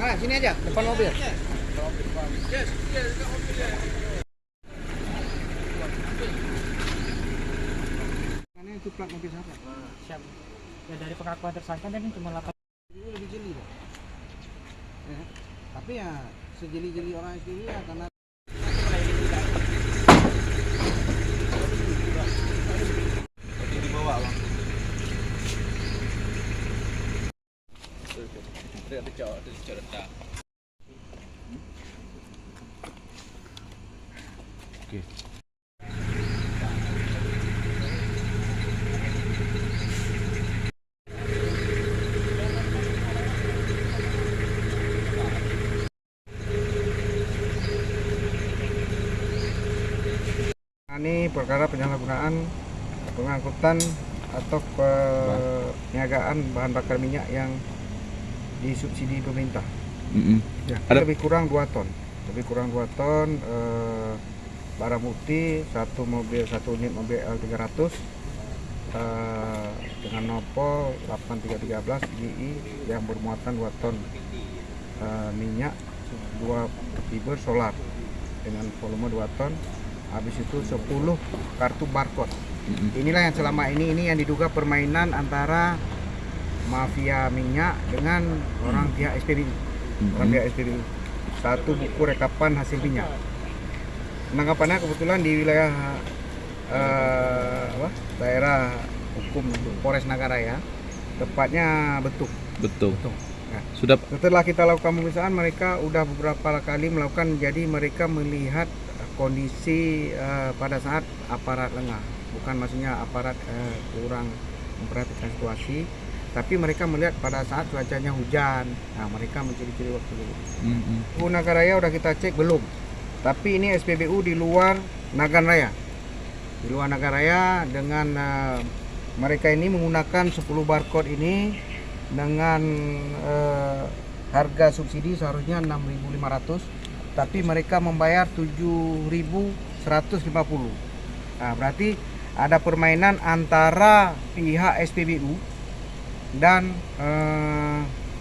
Mana? Sini aja, depan mobil. Mana itu plat mobil siapa? Siap. Ya dari pengakuan tersangka kan cuma 8. Itu lebih jeli dong. Ya. Tapi ya sejeli-jeli orang SPBU ya karena dibawa bang. Ada cowok rendah. Oke. Ini perkara penyalahgunaan pengangkutan atau peniagaan bahan bakar minyak yang disubsidi pemerintah. Ya, lebih kurang 2 ton. Lebih kurang 2 ton barang bukti, satu unit mobil L300 dengan nopol 8313 GI yang bermuatan 2 ton minyak, 2 fiber solar dengan volume 2 ton. Habis itu 10 kartu barcode. Inilah yang selama ini yang diduga permainan antara mafia minyak dengan orang pihak SPBU. Orang pihak SPBU. Satu buku rekapan hasil minyak. Penangkapannya kebetulan di wilayah daerah hukum Polres Nagaraya, tepatnya Betung. Nah, setelah kita lakukan pemeriksaan, mereka udah beberapa kali melakukan, jadi mereka melihat kondisi pada saat aparat lengah, bukan maksudnya aparat kurang memperhatikan situasi, tapi mereka melihat pada saat cuacanya hujan. Nah, mereka mencuri-curi waktu dulu. Nagaraya udah kita cek belum, tapi ini SPBU di luar Nagaraya. Di luar Nagaraya dengan mereka ini menggunakan 10 barcode ini dengan harga subsidi seharusnya 6.500. Tapi mereka membayar 7.150. Nah, berarti ada permainan antara pihak SPBU dan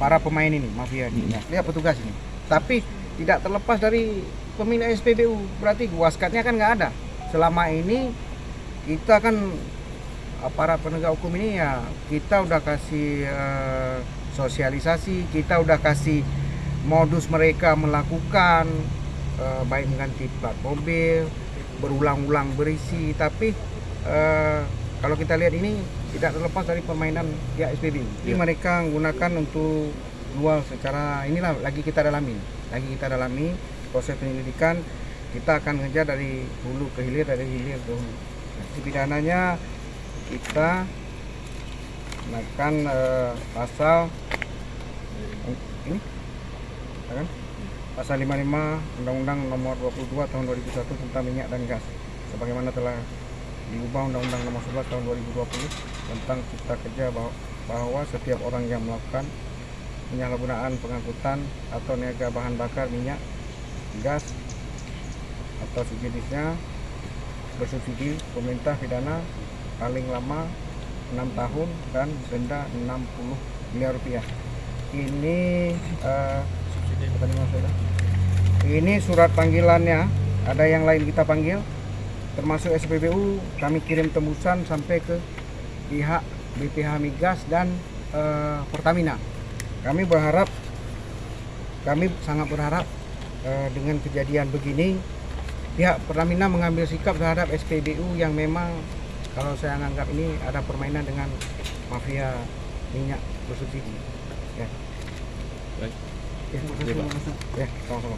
para pemain ini, mafia ini. Nah, lihat petugas ini. Tapi tidak terlepas dari pemilik SPBU, berarti waskatnya kan nggak ada. Selama ini kita kan aparat penegak hukum ini ya, kita udah kasih sosialisasi, kita udah kasih modus mereka melakukan baik mengganti plat mobil, berulang-ulang berisi, tapi kalau kita lihat ini tidak terlepas dari permainan pihak SPBU. Jadi mereka menggunakan untuk jual secara, inilah lagi kita dalami proses penyelidikan. Kita akan ngejar dari hulu ke hilir, dari hilir ke hulu. Pidananya kita kenakan pasal ini kan? Pasal 55 Undang-Undang Nomor 22 Tahun 2001 tentang minyak dan gas, sebagaimana telah diubah Undang-Undang Nomor 11 Tahun 2020 tentang Cipta Kerja, bahwa setiap orang yang melakukan penyalahgunaan pengangkutan atau niaga bahan bakar minyak, gas atau sejenisnya bersubsidi, pemerintah pidana paling lama 6 tahun dan denda 60 miliar rupiah. Ini ini surat panggilannya, ada yang lain kita panggil, termasuk SPBU, kami kirim tembusan sampai ke pihak BPH Migas dan Pertamina. Kami sangat berharap dengan kejadian begini, pihak Pertamina mengambil sikap terhadap SPBU yang memang, kalau saya anggap ini ada permainan dengan mafia minyak bersubsidi. Ya. Baik. Ya, sama-sama.